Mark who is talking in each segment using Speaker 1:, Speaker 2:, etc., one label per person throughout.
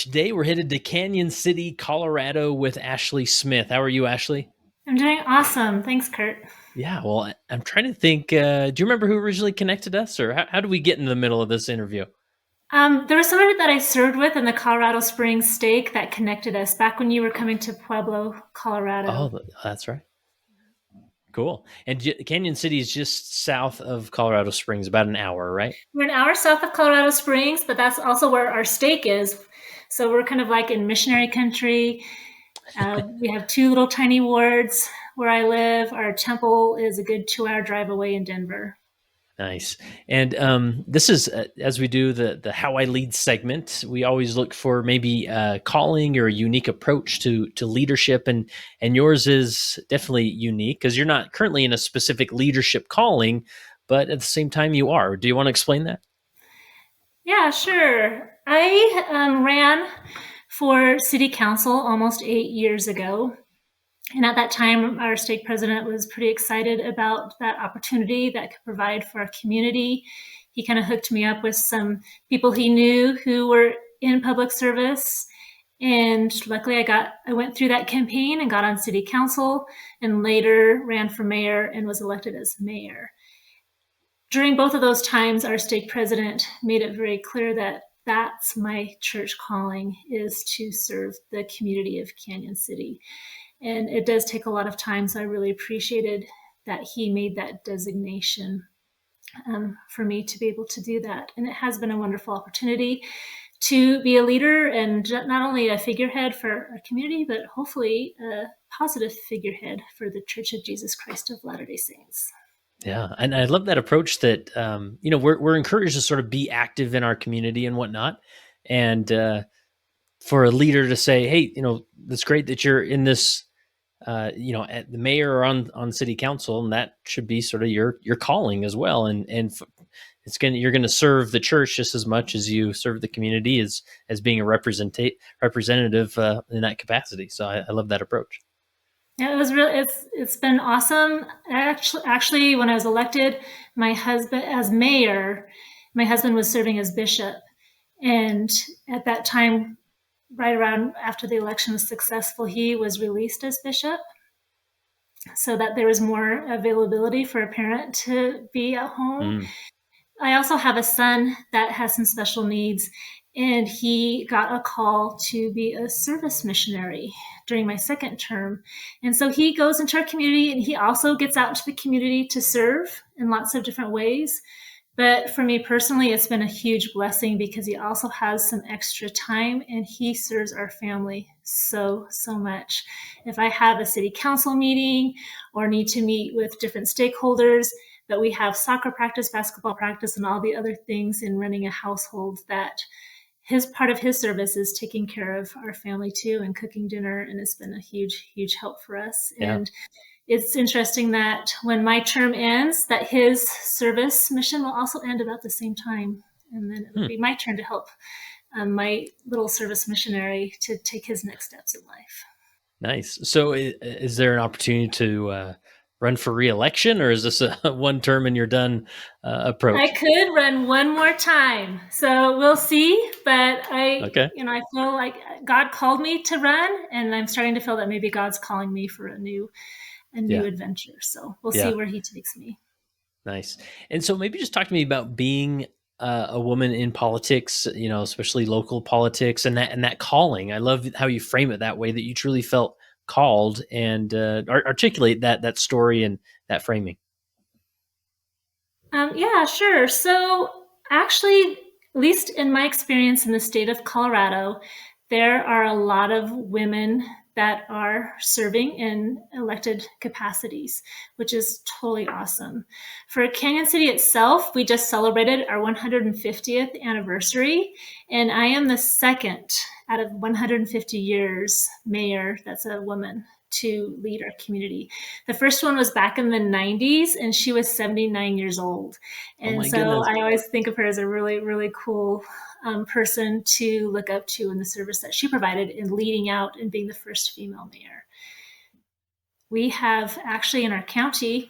Speaker 1: today we're headed to Cañon City, Colorado with Ashley Smith. How are you, Ashley?
Speaker 2: I'm doing awesome. Thanks, Kurt.
Speaker 1: Yeah, well, I'm trying to think. Do you remember who originally connected us, or how do we get in the middle of this interview?
Speaker 2: There was somebody that I served with in the Colorado Springs stake that connected us back when you were coming to Pueblo,
Speaker 1: Oh,
Speaker 2: Colorado.
Speaker 1: that's right. Cool. And Cañon City is just south of Colorado Springs, about an hour, right?
Speaker 2: We're an hour south of Colorado Springs, but that's also where our stake is. So we're kind of like in missionary country. We have two little tiny wards where I live. Our temple is a good 2 hour drive away in Denver.
Speaker 1: Nice. And this is as we do the How I Lead segment. We always look for maybe a calling or a unique approach to leadership, and yours is definitely unique because you're not currently in a specific leadership calling, but at the same time you are. Do you want to explain that?
Speaker 2: Yeah, sure. I ran for city council almost 8 years ago. And at that time, our stake president was pretty excited about that opportunity that could provide for our community. He kind of hooked me up with some people he knew who were in public service. And luckily I went through that campaign and got on city council and later ran for mayor and was elected as mayor. During both of those times, our stake president made it very clear that that's my church calling, is to serve the community of Cañon City. And it does take a lot of time, so I really appreciated that he made that designation for me to be able to do that. And it has been a wonderful opportunity to be a leader and not only a figurehead for our community, but hopefully a positive figurehead for the Church of Jesus Christ of Latter-day Saints.
Speaker 1: Yeah, and I love that approach that we're encouraged to sort of be active in our community and whatnot, and for a leader to say, "Hey, that's great that you're in this, at the mayor or on city council, and that should be sort of your calling as well." And you're gonna serve the church just as much as you serve the community as being a representative in that capacity. So I love that approach.
Speaker 2: Yeah, it was really it's been awesome. Actually, when I was elected, my husband as mayor, my husband was serving as bishop, and at that time, right around after the election was successful, he was released as bishop, so that there was more availability for a parent to be at home.
Speaker 1: Mm.
Speaker 2: I also have a son that has some special needs, and he got a call to be a service missionary during my second term. And so he goes into our community and he also gets out into the community to serve in lots of different ways. But for me personally, it's been a huge blessing because he also has some extra time and he serves our family so, so much. If I have a city council meeting or need to meet with different stakeholders, that we have soccer practice, basketball practice, and all the other things in running a household, that his part of his service is taking care of our family too and cooking dinner. And it's been a huge, huge help for us.
Speaker 1: Yeah.
Speaker 2: And it's interesting that when my term ends, that his service mission will also end about the same time. And then it'll
Speaker 1: Hmm.
Speaker 2: be my turn to help my little service missionary to take his next steps in life.
Speaker 1: Nice. So, is there an opportunity to run for reelection, or is this a one term and you're done
Speaker 2: I
Speaker 1: approach?
Speaker 2: could run one more time, so we'll see. But
Speaker 1: Okay.
Speaker 2: I feel like God called me to run, and I'm starting to feel that maybe God's calling me for a new
Speaker 1: Yeah.
Speaker 2: adventure. So we'll see
Speaker 1: Yeah.
Speaker 2: where He takes me.
Speaker 1: Nice. And so, maybe just talk to me about being a woman in politics. Especially local politics, and that calling. I love how you frame it that way. That you truly felt called, and articulate that story and that framing.
Speaker 2: Yeah, sure. So actually, at least in my experience in the state of Colorado, there are a lot of women that are serving in elected capacities, which is totally awesome. For Cañon City itself, we just celebrated our 150th anniversary, and I am the second out of 150 years mayor that's a woman to lead our community. The first one was back in the 90s, and she was 79 years old.
Speaker 1: Oh
Speaker 2: And
Speaker 1: my
Speaker 2: so
Speaker 1: goodness.
Speaker 2: I always think of her as a really, really cool person to look up to in the service that she provided in leading out and being the first female mayor. We have actually in our county,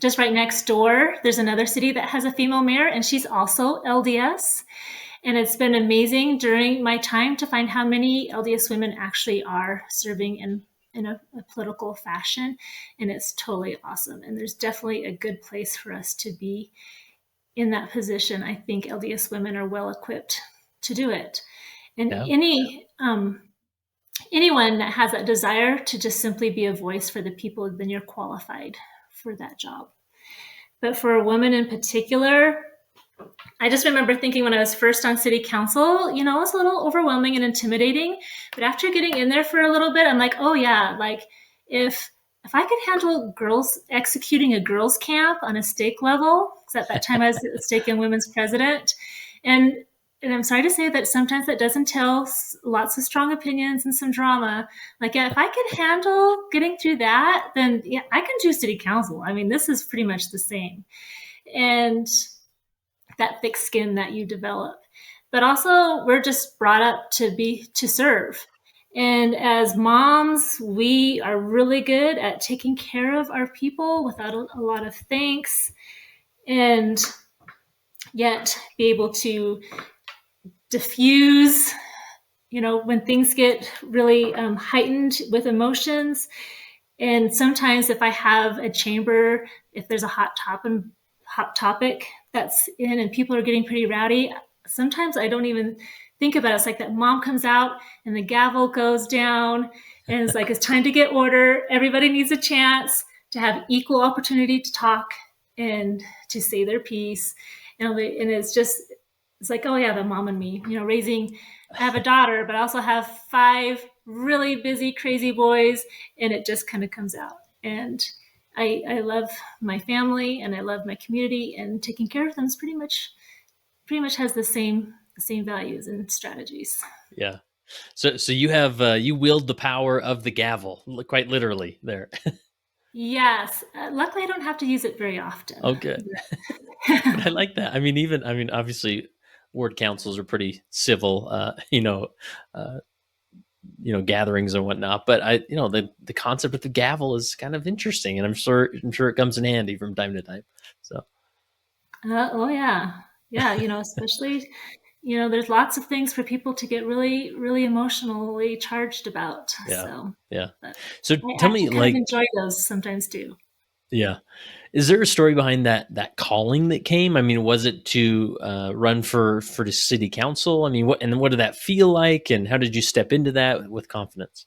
Speaker 2: just right next door, there's another city that has a female mayor, and she's also LDS. And it's been amazing during my time to find how many LDS women actually are serving in a political fashion. And it's totally awesome. And there's definitely a good place for us to be in that position. I think LDS women are well equipped to do it. And anyone that has that desire to just simply be a voice for the people, then you're qualified for that job. But for a woman in particular, I just remember thinking when I was first on city council, it was a little overwhelming and intimidating. But after getting in there for a little bit, I'm like, oh yeah, like if I could handle girls executing a girls' camp on a stake level, because at that time I was a stake and women's president, and I'm sorry to say that sometimes that does entail lots of strong opinions and some drama. Like, yeah, if I could handle getting through that, then yeah, I can do city council. I mean, this is pretty much the same. And that thick skin that you develop. But also, we're just brought up to serve. And as moms, we are really good at taking care of our people without a lot of thanks, and yet be able to diffuse, when things get really heightened with emotions. And sometimes if I have a chamber, if there's a hot topic that's in and people are getting pretty rowdy, sometimes I don't even think about it. It's like that mom comes out and the gavel goes down and it's like, it's time to get order. Everybody needs a chance to have equal opportunity to talk and to say their piece. And it's like, oh yeah, the mom and me, I have a daughter, but I also have 5 really busy, crazy boys, and it just kind of comes out. And I love my family and I love my community, and taking care of them is pretty much has the same values and strategies.
Speaker 1: Yeah. So you have you wield the power of the gavel, quite literally there.
Speaker 2: Yes. Luckily, I don't have to use it very often.
Speaker 1: Okay. But I like that. I mean, obviously, ward councils are pretty civil, gatherings and whatnot. But the concept of the gavel is kind of interesting, and I'm sure it comes in handy from time to time. So.
Speaker 2: Oh yeah, yeah. Especially, there's lots of things for people to get really, really emotionally charged about.
Speaker 1: Yeah.
Speaker 2: So
Speaker 1: Yeah.
Speaker 2: but
Speaker 1: So
Speaker 2: I
Speaker 1: tell me,
Speaker 2: actually kind of enjoy those sometimes too.
Speaker 1: yeah. Is there a story behind that calling that came? I mean, was it to run for the city council? I mean, what did that feel like, and how did you step into that with confidence?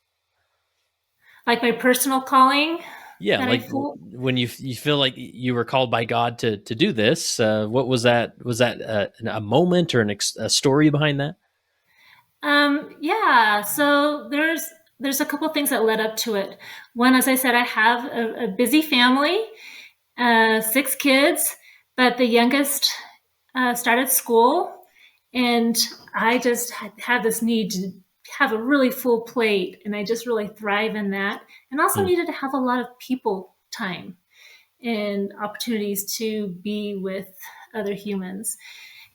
Speaker 2: Like my personal calling
Speaker 1: Yeah,
Speaker 2: that I
Speaker 1: like
Speaker 2: feel.
Speaker 1: when you feel like you were called by God to do this. What was that? Was that a moment or a story behind that?
Speaker 2: Yeah. So there's a couple things that led up to it. One, as I said, I have a busy family, 6 kids, but the youngest started school, and I just had this need to have a really full plate, and I just really thrive in that, and also
Speaker 1: Hmm.
Speaker 2: needed to have a lot of people time and opportunities to be with other humans.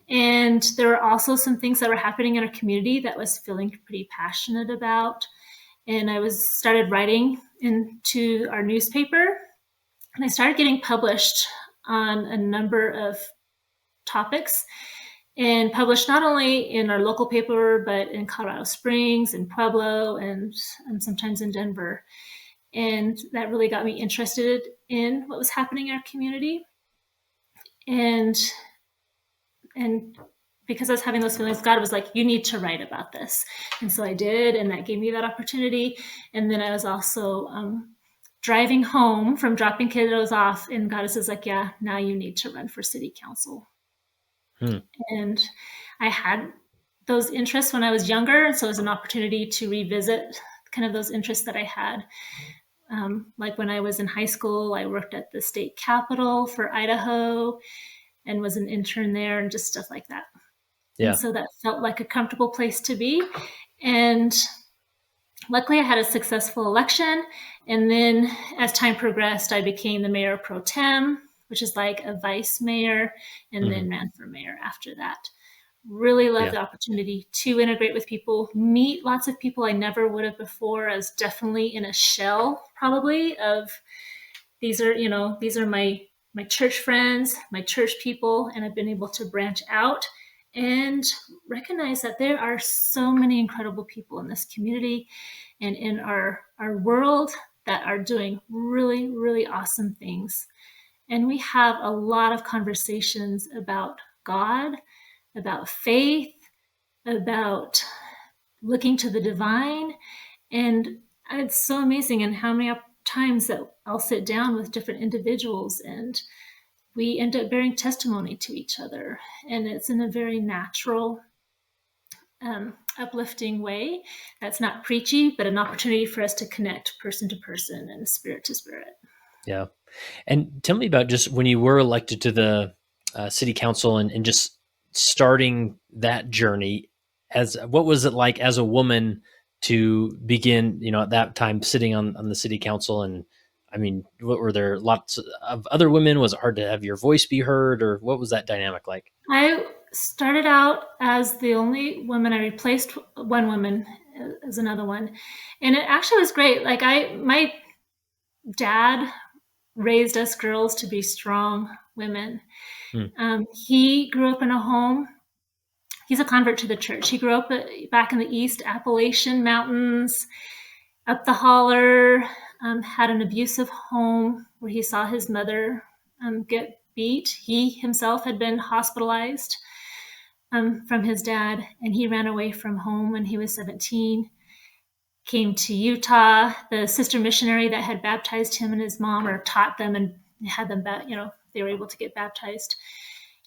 Speaker 2: And there were also some things that were happening in our community that was feeling pretty passionate about. And I started writing into our newspaper, and I started getting published on a number of topics, and published not only in our local paper, but in Colorado Springs and Pueblo and sometimes in Denver. And that really got me interested in what was happening in our community. And because I was having those feelings, God was like, you need to write about this. And so I did, and that gave me that opportunity. And then I was also driving home from dropping kiddos off, and God says like, yeah, now you need to run for city council.
Speaker 1: Hmm.
Speaker 2: And I had those interests when I was younger, so it was an opportunity to revisit kind of those interests that I had. Like when I was in high school, I worked at the state capitol for Idaho and was an intern there, and just stuff like that.
Speaker 1: Yeah.
Speaker 2: And so that felt like a comfortable place to be. And luckily, I had a successful election. And then as time progressed, I became the mayor pro tem, which is like a vice mayor, and then ran for mayor after that. Really love the opportunity to integrate with people, meet lots of people I never would have before. I was definitely in a shell, probably, of these are my church friends, my church people, and I've been able to branch out and recognize that there are so many incredible people in this community and in our world that are doing really, really awesome things. And we have a lot of conversations about God, about faith, about looking to the divine. And it's so amazing and how many times that I'll sit down with different individuals and we end up bearing testimony to each other. And it's in a very natural, uplifting way. That's not preachy, but an opportunity for us to connect person to person and spirit to spirit.
Speaker 1: Yeah. And tell me about just when you were elected to the city council and just starting that journey. As what was it like as a woman to begin, at that time sitting on the city council? And I mean, what were there lots of other women? Was it hard to have your voice be heard, or what was that dynamic like?
Speaker 2: I started out as the only woman. I replaced one woman as another one. And it actually was great. Like my dad raised us girls to be strong women. He grew up in a home. He's a convert to the church. He grew up back in the East Appalachian Mountains, up the holler, had an abusive home where he saw his mother get beat. He himself had been hospitalized from his dad, and he ran away from home when he was 17. Came to Utah. The sister missionary that had baptized him and his mom, or taught them and had them, they were able to get baptized.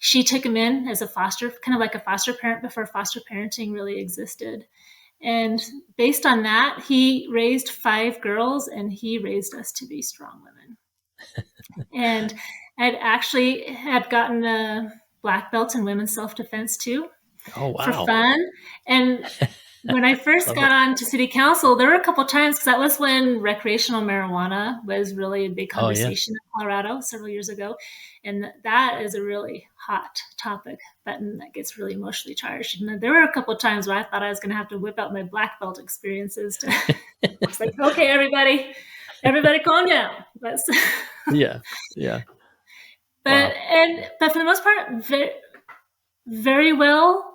Speaker 2: She took him in as a kind of like a foster parent before foster parenting really existed. And based on that, he raised 5 girls, and he raised us to be strong women. And I'd actually had gotten a black belt in women's self-defense too.
Speaker 1: Oh, wow.
Speaker 2: For fun. And when I first got on to city council, there were a couple times, because that was when recreational marijuana was really a big conversation in Colorado several years ago. And that is a really hot topic button that gets really emotionally charged. And there were a couple of times where I thought I was going to have to whip out my black belt experiences. It's like, okay, everybody calm down.
Speaker 1: Yeah.
Speaker 2: But for the most part, very, very well.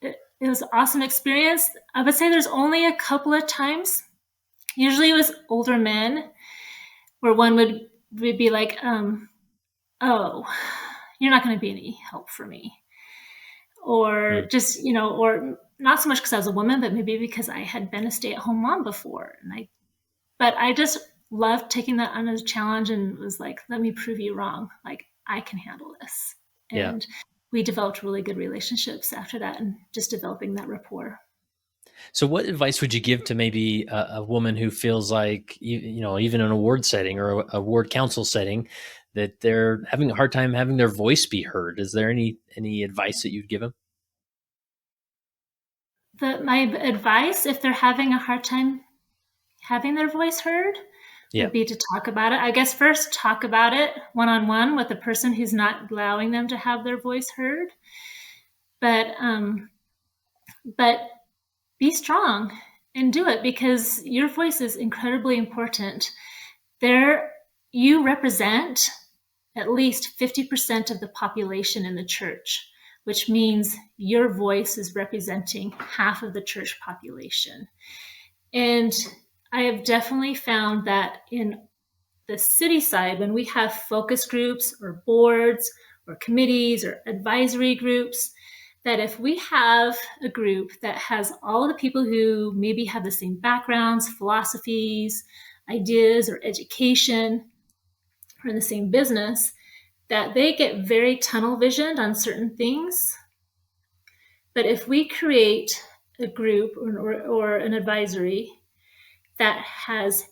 Speaker 2: It was an awesome experience. I would say there's only a couple of times, usually it was older men, where one would be like, oh, you're not going to be any help for me. Or just, or not so much because I was a woman, but maybe because I had been a stay-at-home mom before. But I just loved taking that on as a challenge and was like, let me prove you wrong. Like, I can handle this. And we developed really good relationships after that, and just developing that rapport.
Speaker 1: So what advice would you give to maybe a woman who feels like, even an award setting or a ward council setting, that they're having a hard time having their voice be heard? Is there any advice that you'd give them?
Speaker 2: My advice, if they're having a hard time having their voice heard, would be to talk about it. I guess first talk about it one-on-one with the person who's not allowing them to have their voice heard. But be strong and do it, because your voice is incredibly important. You represent at least 50% of the population in the church, which means your voice is representing half of the church population. And I have definitely found that in the city side, when we have focus groups or boards or committees or advisory groups, that if we have a group that has all of the people who maybe have the same backgrounds, philosophies, ideas, or education, or in the same business, that they get very tunnel visioned on certain things. But if we create a group or an advisory that has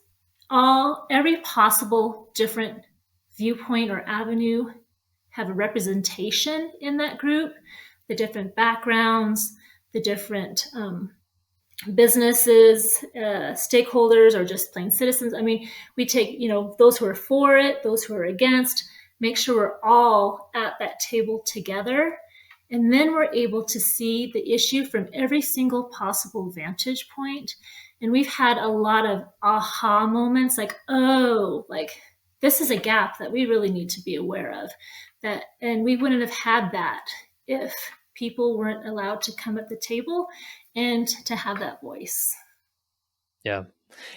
Speaker 2: every possible different viewpoint or avenue have a representation in that group, the different backgrounds, the different businesses, stakeholders, or just plain citizens. I mean, we take, those who are for it, those who are against, make sure we're all at that table together. And then we're able to see the issue from every single possible vantage point. And we've had a lot of aha moments, like, this is a gap that we really need to be aware of. And we wouldn't have had that if people weren't allowed to come at the table and to have that voice.
Speaker 1: Yeah.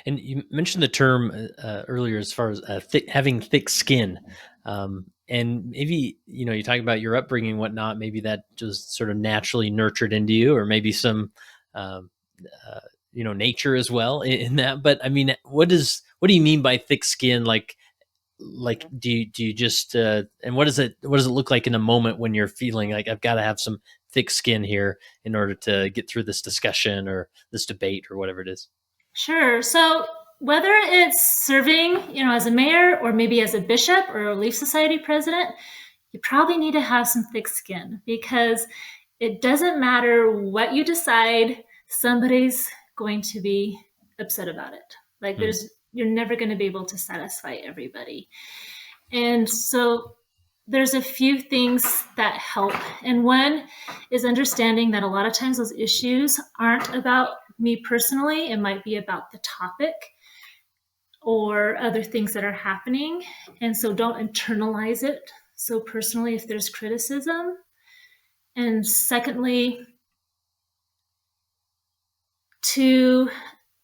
Speaker 1: And you mentioned the term earlier as far as having thick skin. And maybe, you talk about your upbringing and whatnot. Maybe that just sort of naturally nurtured into you, or maybe some, um, nature as well in that. But I mean, what do you mean by thick skin? Like, do you just, and what does it look like in a moment when you're feeling like I've got to have some thick skin here in order to get through this discussion or this debate or whatever it is?
Speaker 2: Sure. So whether it's serving, as a mayor or maybe as a bishop or a Relief Society president, you probably need to have some thick skin because it doesn't matter what you decide, somebody's going to be upset about it. Like you're never going to be able to satisfy everybody. And so there's a few things that help. And one is understanding that a lot of times those issues aren't about me personally. It might be about the topic or other things that are happening. And so don't internalize it so personally if there's criticism. And secondly, to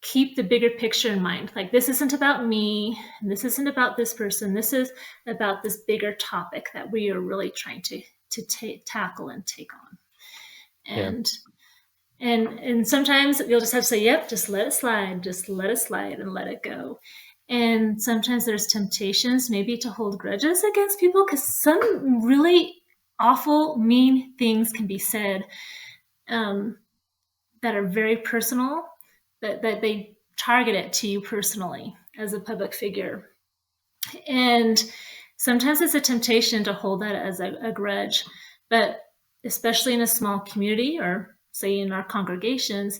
Speaker 2: keep the bigger picture in mind. Like, this isn't about me, and this isn't about this person. This is about this bigger topic that we are really trying to tackle and take on. And and sometimes you'll just have to say, yep, just let it slide, and let it go. And sometimes there's temptations maybe to hold grudges against people because some really awful, mean things can be said that are very personal, that they target it to you personally as a public figure. And sometimes it's a temptation to hold that as a grudge, but especially in a small community or say in our congregations,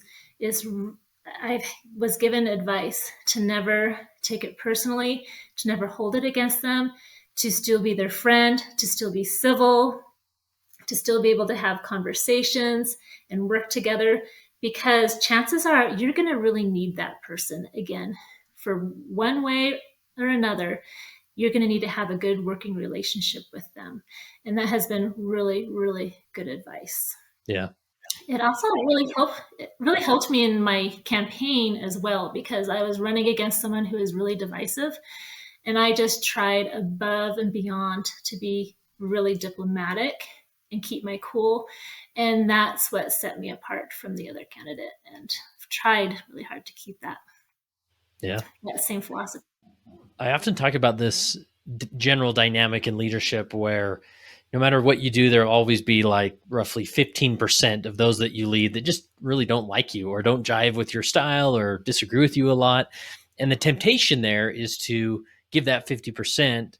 Speaker 2: I was given advice to never take it personally, to never hold it against them, to still be their friend, to still be civil, to still be able to have conversations and work together, because chances are you're going to really need that person again for one way or another. You're going to need to have a good working relationship with them. And that has been really, really good advice.
Speaker 1: Yeah.
Speaker 2: It also really helped me in my campaign as well, because I was running against someone who is really divisive. And I just tried above and beyond to be really diplomatic and keep my cool. And that's what set me apart from the other candidate. And I've tried really hard to keep that same philosophy.
Speaker 1: I often talk about this general dynamic in leadership where no matter what you do, there'll always be like roughly 15% of those that you lead that just really don't like you or don't jive with your style or disagree with you a lot. And the temptation there is to give that 50%,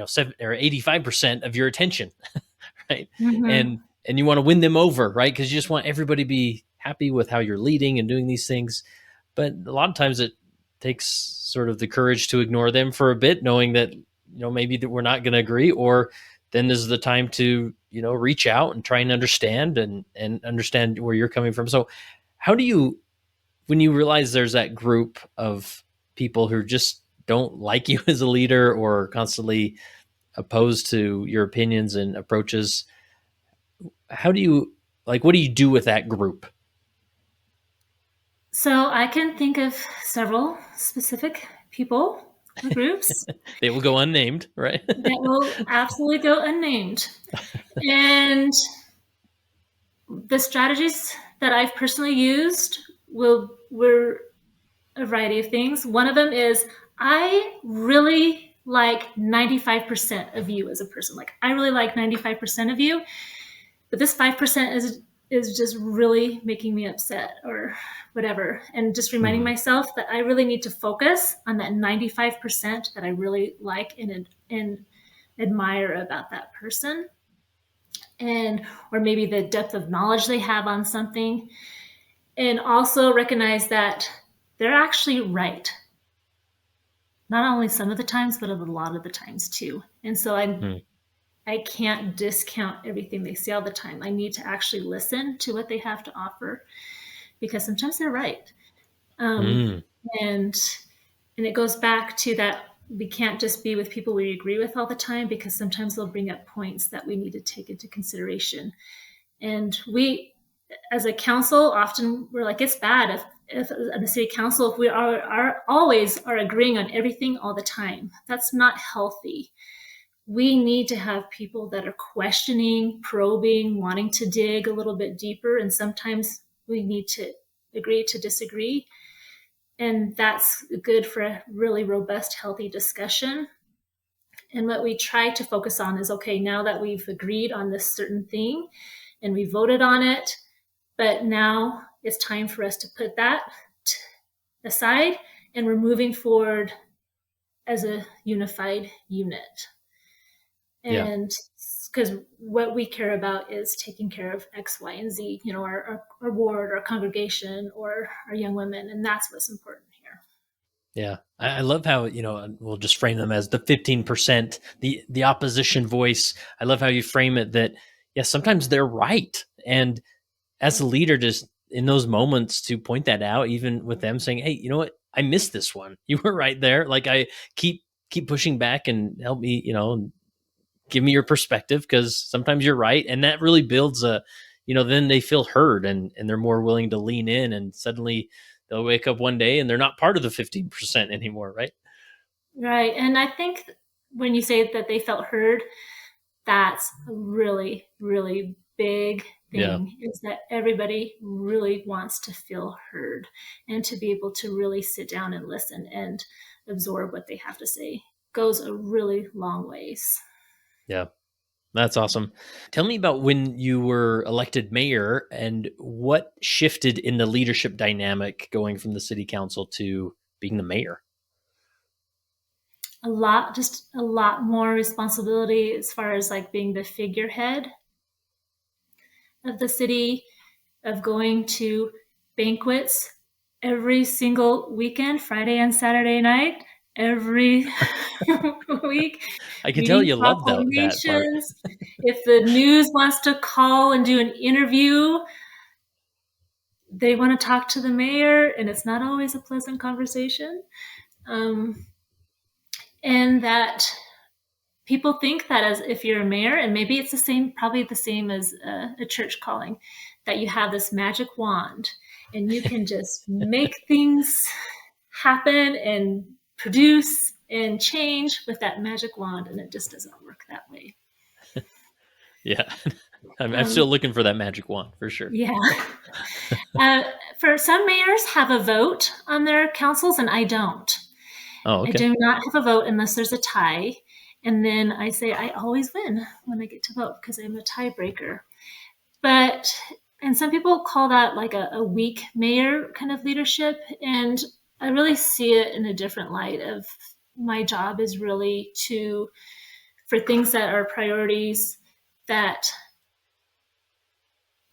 Speaker 1: 7 or 85% of your attention, right?
Speaker 2: Mm-hmm.
Speaker 1: And you want to win them over, right? Because you just want everybody to be happy with how you're leading and doing these things. But a lot of times it takes sort of the courage to ignore them for a bit, knowing that, maybe that we're not going to agree, or then this is the time to, reach out and try and understand and understand where you're coming from. So how do you, when you realize there's that group of people who just don't like you as a leader or constantly opposed to your opinions and approaches, how do you, what do you do with that group?
Speaker 2: So I can think of several specific people or groups.
Speaker 1: They will go unnamed, right?
Speaker 2: That will absolutely go unnamed. And the strategies that I've personally used were a variety of things. One of them is I really like 95% of you as a person. Like, I really like 95% of you, but this 5% is just really making me upset or whatever. And just reminding myself that I really need to focus on that 95% that I really like and admire about that person. Or maybe the depth of knowledge they have on something. And also recognize that they're actually right. Not only some of the times, but a lot of the times too. And so I can't discount everything they say all the time. I need to actually listen to what they have to offer, because sometimes they're right. And it goes back to that we can't just be with people we agree with all the time, because sometimes they'll bring up points that we need to take into consideration. And we, as a council, often we're like, it's bad if the city council, if we are always are agreeing on everything all the time. That's not healthy. We need to have people that are questioning, probing, wanting to dig a little bit deeper. And sometimes we need to agree to disagree. And that's good for a really robust, healthy discussion. And what we try to focus on is, okay, now that we've agreed on this certain thing and we voted on it, but now it's time for us to put that aside, and we're moving forward as a unified unit. And because what we care about is taking care of X, Y, and Z, our ward, our congregation, or our young women. And that's what's important here.
Speaker 1: Yeah. I love how, we'll just frame them as the 15%, the opposition voice. I love how you frame it that, sometimes they're right. And as a leader, just in those moments to point that out, even with them saying, hey, you know what? I missed this one. You were right there. Like, I keep pushing back and help me, give me your perspective, because sometimes you're right. And that really builds then they feel heard, and they're more willing to lean in, and suddenly they'll wake up one day and they're not part of the 15% anymore. Right.
Speaker 2: Right. And I think when you say that they felt heard, that's a really, really big thing, is that everybody really wants to feel heard and to be able to really sit down and listen and absorb what they have to say. Goes a really long ways.
Speaker 1: Yeah. That's awesome. Tell me about when you were elected mayor and what shifted in the leadership dynamic going from the city council to being the mayor.
Speaker 2: Just a lot more responsibility as far as like being the figurehead of the city, of going to banquets every single weekend, Friday and Saturday night, every week.
Speaker 1: I can tell you love that part.
Speaker 2: If the news wants to call and do an interview, they want to talk to the mayor, and it's not always a pleasant conversation. And that people think that as if you're a mayor, and maybe it's probably the same as a church calling, that you have this magic wand and you can just make things happen and produce and change with that magic wand. And it just doesn't work that way.
Speaker 1: Yeah. I'm still looking for that magic wand for sure.
Speaker 2: Yeah. For some mayors have a vote on their councils, and I don't.
Speaker 1: Oh, okay.
Speaker 2: I do not have a vote unless there's a tie. And then I say I always win when I get to vote because I'm a tiebreaker. And some people call that like a weak mayor kind of leadership. And I really see it in a different light of my job is really for things that are priorities, that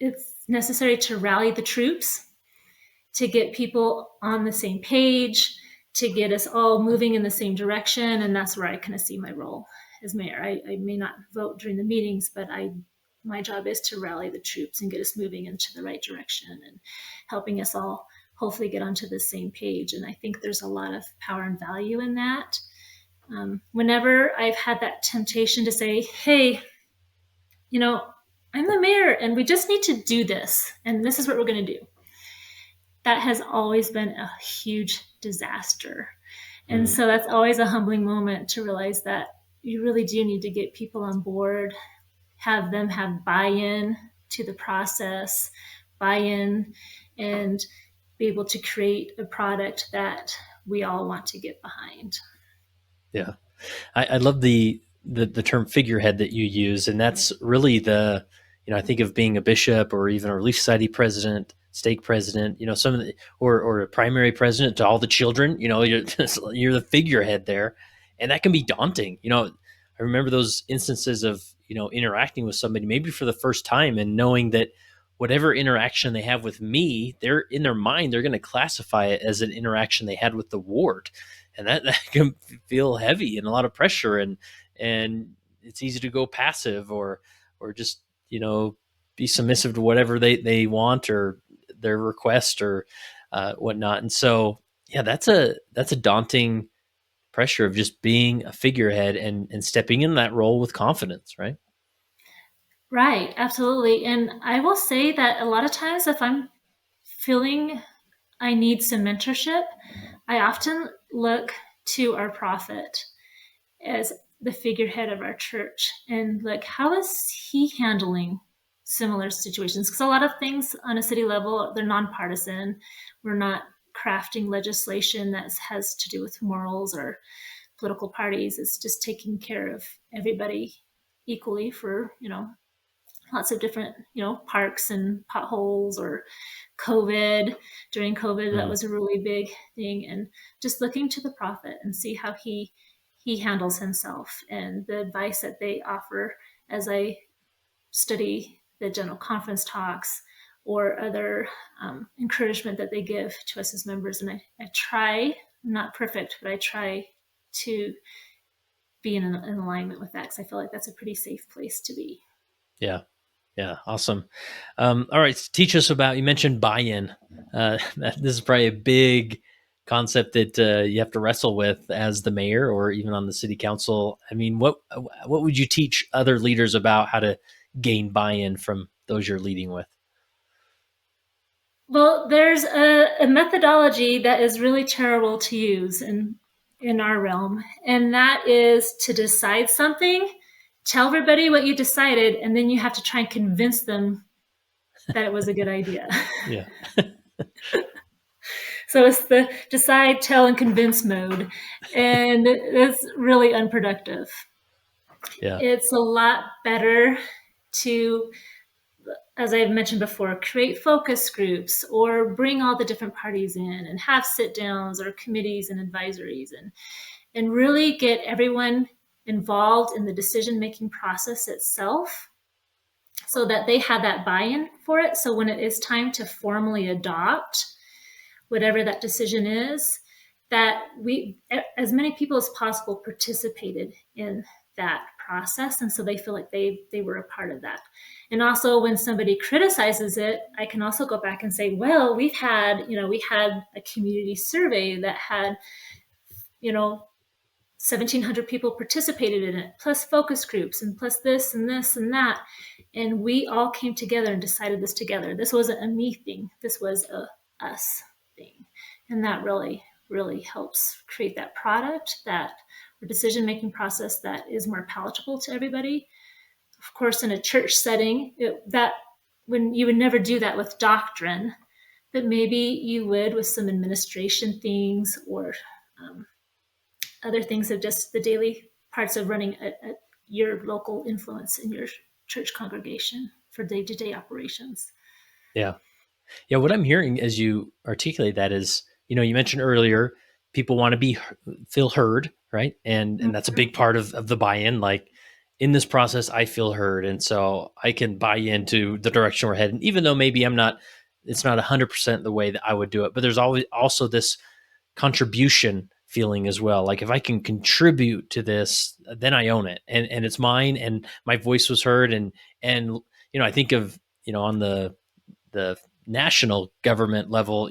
Speaker 2: it's necessary to rally the troops, to get people on the same page, to get us all moving in the same direction. And that's where I kind of see my role as mayor. I may not vote during the meetings, but my job is to rally the troops and get us moving into the right direction and helping us all hopefully get onto the same page. And I think there's a lot of power and value in that. Whenever I've had that temptation to say, hey, I'm the mayor and we just need to do this, and this is what we're going to do, that has always been a huge disaster. And so that's always a humbling moment to realize that you really do need to get people on board, have them have buy-in to the process, buy-in, and be able to create a product that we all want to get behind.
Speaker 1: Yeah. I love the term figurehead that you use. And that's really I think of being a bishop or even a Relief Society president, stake president, some of or a primary president to all the children, you're the figurehead there. And that can be daunting. I remember those instances of, interacting with somebody maybe for the first time and knowing that whatever interaction they have with me, they're in their mind, they're going to classify it as an interaction they had with the ward. And that can feel heavy and a lot of pressure, and it's easy to go passive or just, be submissive to whatever they want or their request or whatnot. And so, yeah, that's a daunting pressure of just being a figurehead and stepping in that role with confidence, right?
Speaker 2: Right, absolutely. And I will say that a lot of times if I'm feeling I need some mentorship, I often look to our prophet as the figurehead of our church and look, how is he handling similar situations? Because a lot of things on a city level, they're nonpartisan. We're not crafting legislation that has to do with morals or political parties. It's just taking care of everybody equally for, lots of different, parks and potholes or COVID. During COVID, that
Speaker 1: Mm,
Speaker 2: was a really big thing. And just looking to the prophet and see how he handles himself and the advice that they offer as I study the general conference talks or other encouragement that they give to us as members. And I try, I'm not perfect, but I try to be in alignment with that because I feel like that's a pretty safe place to be.
Speaker 1: yeah. Yeah. Awesome. All right. Teach us about, you mentioned buy-in. This is probably a big concept that you have to wrestle with as the mayor or even on the city council. I mean, what would you teach other leaders about how to gain buy-in from those you're leading with?
Speaker 2: Well, there's a methodology that is really terrible to use in our realm, and that is to decide something, tell everybody what you decided, and then you have to try and convince them that it was a good idea.
Speaker 1: Yeah.
Speaker 2: So it's the decide, tell, and convince mode, and it's really unproductive.
Speaker 1: Yeah.
Speaker 2: It's a lot better to, as I've mentioned before, create focus groups or bring all the different parties in and have sit downs or committees and advisories and really get everyone involved in the decision making process itself so that they have that buy in for it. So when it is time to formally adopt whatever that decision is, that we, as many people as possible, participated in that process, and so they feel like they were a part of that. And also, when somebody criticizes it, I can also go back and say, well, we had a community survey that had 1,700 people participated in it, plus focus groups, and plus this and this and that. And we all came together and decided this together. This wasn't a me thing, this was a us thing. And that really, really helps create that product, that decision making process that is more palatable to everybody. Of course, in a church setting, that when you would never do that with doctrine, but maybe you would with some administration things or other things of just the daily parts of running your local influence in your church congregation for day-to-day operations.
Speaker 1: Yeah. Yeah. What I'm hearing as you articulate that is, you mentioned earlier, people want to feel heard, right? And that's a
Speaker 2: Mm-hmm.
Speaker 1: big part of the buy-in. Like in this process, I feel heard. And so I can buy into the direction we're heading, even though maybe it's not 100% the way that I would do it. But there's always also this contribution feeling as well. Like if I can contribute to this, then I own it and it's mine and my voice was heard. And, I think of, on the national government level,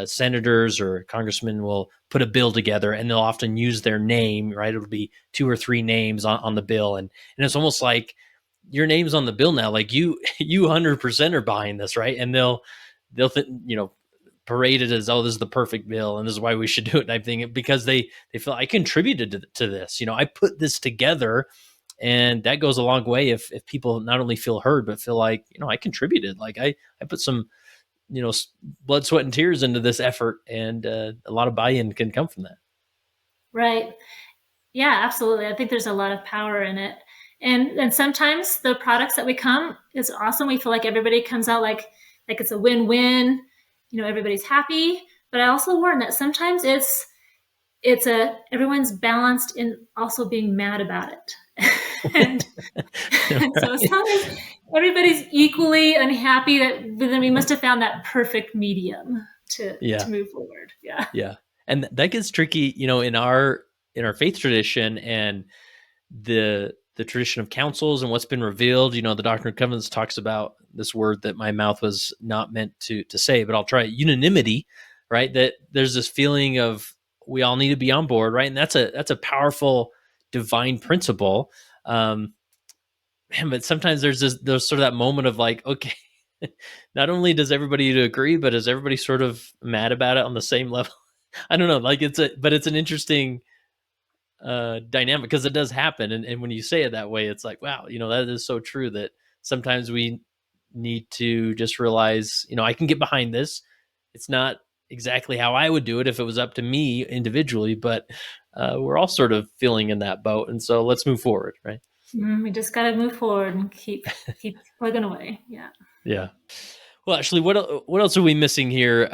Speaker 1: senators or congressmen will put a bill together and they'll often use their name, right? It'll be 2 or 3 names on the bill. And it's almost like your name's on the bill now. Like you 100% are buying this, right? And they'll parade it as, oh, this is the perfect bill and this is why we should do it. And I think because they feel I contributed to this, I put this together. And that goes a long way if people not only feel heard, but feel like, I contributed, like I put some, blood, sweat, and tears into this effort. And a lot of buy-in can come from that.
Speaker 2: Right. Yeah, absolutely. I think there's a lot of power in it. And sometimes the products that we come is awesome. We feel like everybody comes out like it's a win-win, everybody's happy. But I also warn that sometimes everyone's balanced in also being mad about it. and so it's not as everybody's equally unhappy but then we must have found that perfect medium to
Speaker 1: Yeah.
Speaker 2: move forward. Yeah.
Speaker 1: Yeah. And that gets tricky, in our faith tradition and the tradition of councils and what's been revealed. The Doctrine and Covenants talks about this word that my mouth was not meant to say, but I'll try it, unanimity, right? That there's this feeling of we all need to be on board, right? And that's a powerful divine principle. Man, but sometimes there's sort of that moment of like, okay, not only does everybody agree, but is everybody sort of mad about it on the same level? I don't know. Like it's an interesting dynamic because it does happen. And when you say it that way, it's like, wow, that is so true that sometimes we need to just realize, I can get behind this. It's not exactly how I would do it if it was up to me individually, but we're all sort of feeling in that boat. And so let's move forward, right?
Speaker 2: We just got to move forward and keep plugging away. Yeah.
Speaker 1: Yeah. Well, actually, what else are we missing here?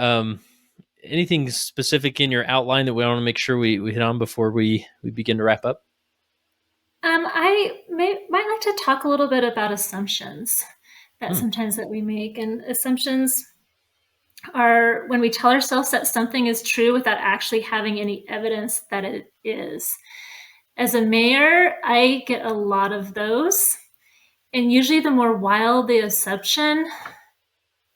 Speaker 1: Anything specific in your outline that we want to make sure we hit on before we begin to wrap up?
Speaker 2: I might like to talk a little bit about assumptions that sometimes that we make. And assumptions are when we tell ourselves that something is true without actually having any evidence that it is. As a mayor, I get a lot of those. And usually the more wild the assumption,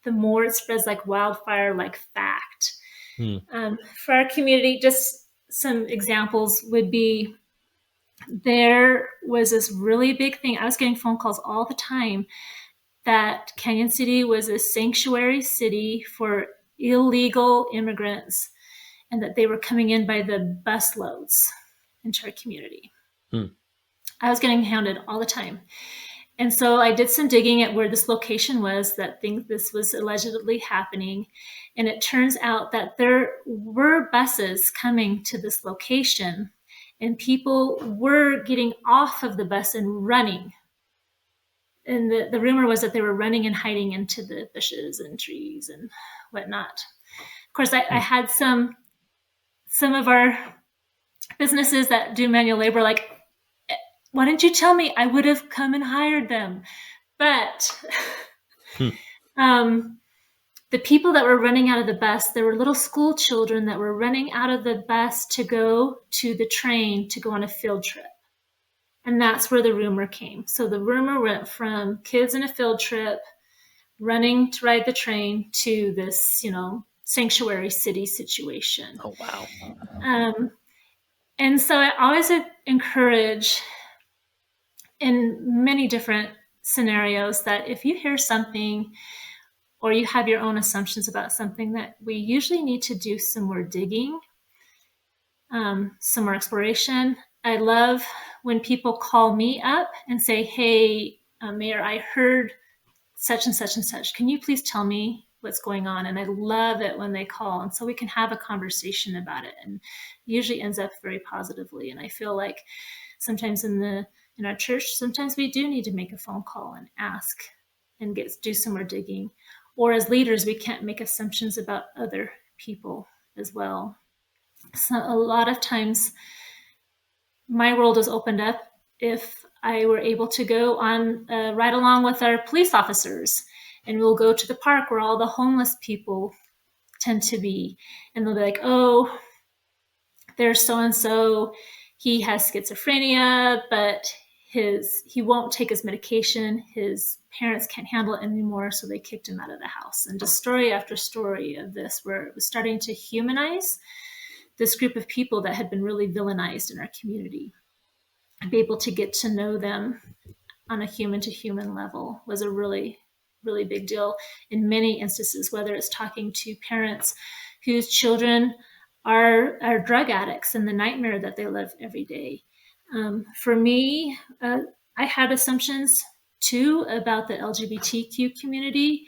Speaker 2: the more it spreads like wildfire, like fact. For our community, just some examples would be there was this really big thing. I was getting phone calls all the time that Cañon City was a sanctuary city for illegal immigrants and that they were coming in by the busloads into our community. I was getting hounded all the time. And so I did some digging at where this location was that this was allegedly happening. And it turns out that there were buses coming to this location and people were getting off of the bus and running. And the rumor was that they were running and hiding into the bushes and trees and whatnot. Of course, I had some of our businesses that do manual labor like, why didn't you tell me? I would have come and hired them. But the people that were running out of the bus, there were little school children that were running out of the bus to go to the train to go on a field trip. And that's where the rumor came. So the rumor went from kids in a field trip running to ride the train to this, sanctuary city situation.
Speaker 1: Oh, wow.
Speaker 2: And so I always encourage in many different scenarios that if you hear something or you have your own assumptions about something, that we usually need to do some more digging, some more exploration. I love when people call me up and say, hey, Mayor, I heard such and such and such. Can you please tell me what's going on? And I love it when they call. And so we can have a conversation about it, and usually ends up very positively. And I feel like sometimes in our church, sometimes we do need to make a phone call and ask and do some more digging. Or as leaders, we can't make assumptions about other people as well. So a lot of times my world is opened up if I were able to go on ride along with our police officers, and we'll go to the park where all the homeless people tend to be. And they'll be like, oh, there's so-and-so, he has schizophrenia, but he won't take his medication. His parents can't handle it anymore, so they kicked him out of the house. And just story after story of this, where it was starting to humanize this group of people that had been really villainized in our community. And be able to get to know them on a human-to-human level was a really, really big deal in many instances, whether it's talking to parents whose children are drug addicts and the nightmare that they live every day. For me, I had assumptions too about the LGBTQ community.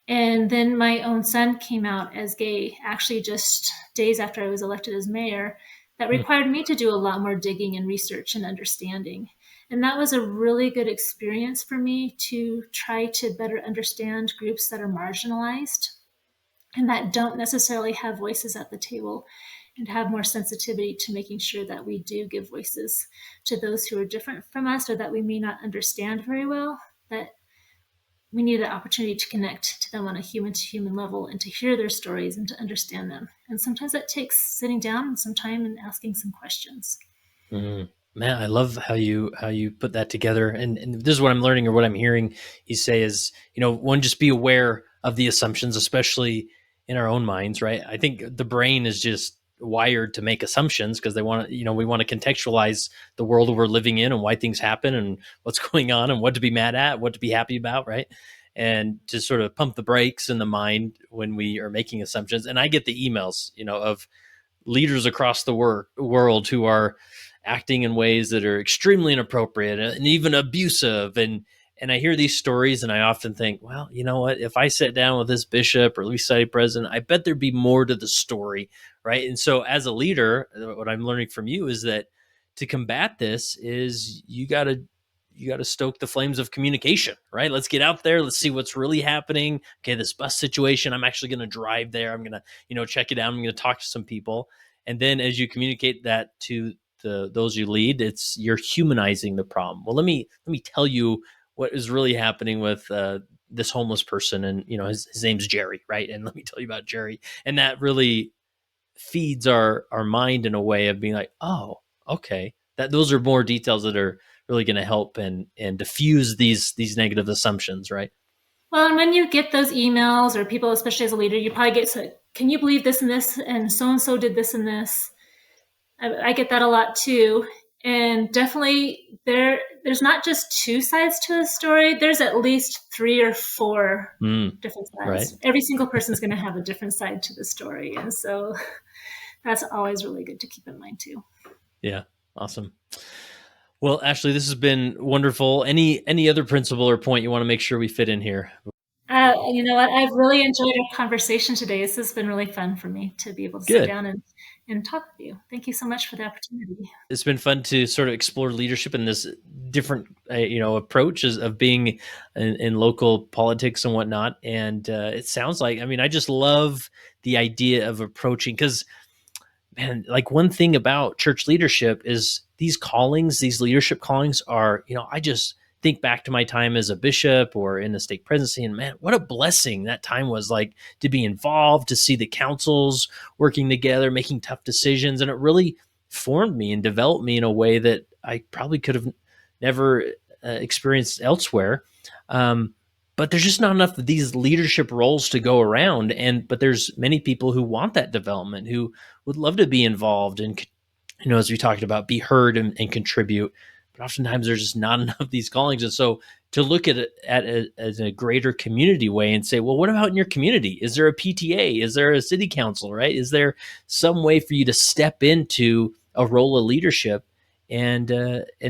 Speaker 2: And then my own son came out as gay, actually just days after I was elected as mayor. That required me to do a lot more digging and research and understanding. And that was a really good experience for me to try to better understand groups that are marginalized and that don't necessarily have voices at the table, and have more sensitivity to making sure that we do give voices to those who are different from us or that we may not understand very well, that we need the opportunity to connect to them on a human-to-human level and to hear their stories and to understand them. And sometimes that takes sitting down some time and asking some questions.
Speaker 1: Man, I love how you put that together. And this is what I'm learning, or what I'm hearing you say is, one, just be aware of the assumptions, especially in our own minds, right? I think the brain is just wired to make assumptions because they want to, we want to contextualize the world we're living in and why things happen and what's going on and what to be mad at, what to be happy about, right? And to sort of pump the brakes in the mind when we are making assumptions. And I get the emails, of leaders across the world who are acting in ways that are extremely inappropriate and even abusive. And I hear these stories and I often think, well, you know what? If I sat down with this bishop or least city president, I bet there'd be more to the story, right? And so as a leader, what I'm learning from you is that to combat this is you got to stoke the flames of communication, right? Let's get out there. Let's see what's really happening. Okay, this bus situation, I'm actually going to drive there. I'm going to, check it out. I'm going to talk to some people. And then as you communicate that to those you lead, you're humanizing the problem. Well, let me tell you what is really happening with this homeless person, and his name's Jerry, right? And let me tell you about Jerry, and that really feeds our mind in a way of being like, oh, okay, that those are more details that are really going to help and diffuse these negative assumptions, right?
Speaker 2: Well, and when you get those emails or people, especially as a leader, you probably get to, can you believe this and so did this and this. I get that a lot too. And definitely there's not just two sides to a story. There's at least 3 or 4 different sides.
Speaker 1: Right.
Speaker 2: Every single person's going to have a different side to the story. And so that's always really good to keep in mind too.
Speaker 1: Yeah. Awesome. Well, Ashley, this has been wonderful. Any other principle or point you want to make sure we fit in here?
Speaker 2: You know what? I've really enjoyed our conversation today. This has been really fun for me to be able to sit down and talk with you. Thank you so much for the opportunity.
Speaker 1: It's been fun to sort of explore leadership in this different, approach of being in local politics and whatnot. And it sounds like, I just love the idea of approaching, because man, like one thing about church leadership is these callings, these leadership callings are, I just think back to my time as a bishop or in the stake presidency, and man, what a blessing that time was, like to be involved, to see the councils working together, making tough decisions. And it really formed me and developed me in a way that I probably could have never experienced elsewhere. But there's just not enough of these leadership roles to go around. But there's many people who want that development, who would love to be involved and, as we talked about, be heard and contribute. But oftentimes there's just not enough of these callings. And so to look at it as a greater community way and say, well, what about in your community? Is there a PTA? Is there a city council, right? Is there some way for you to step into a role of leadership and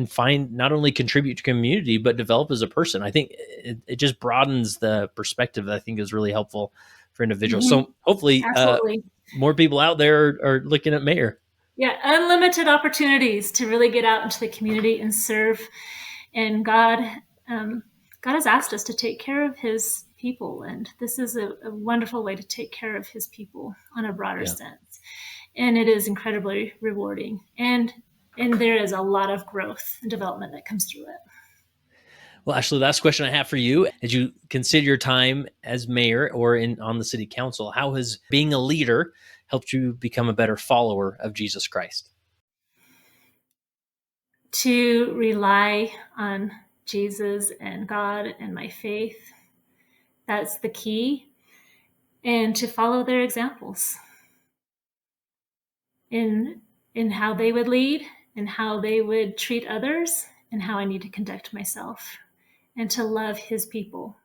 Speaker 1: find, not only contribute to community, but develop as a person? I think it just broadens the perspective that I think is really helpful for individuals. Mm-hmm. So hopefully more people out there are looking at mayor.
Speaker 2: Yeah, unlimited opportunities to really get out into the community and serve. And God has asked us to take care of his people. And this is a wonderful way to take care of his people on a broader sense. And it is incredibly rewarding. And there is a lot of growth and development that comes through it.
Speaker 1: Well, Ashley, last question I have for you. As you consider your time as mayor or on the city council, how has being a leader helped you become a better follower of Jesus Christ?
Speaker 2: To rely on Jesus and God and my faith. That's the key. And to follow their examples in how they would lead and how they would treat others and how I need to conduct myself, and to love his people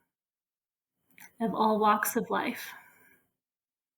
Speaker 2: of all walks of life.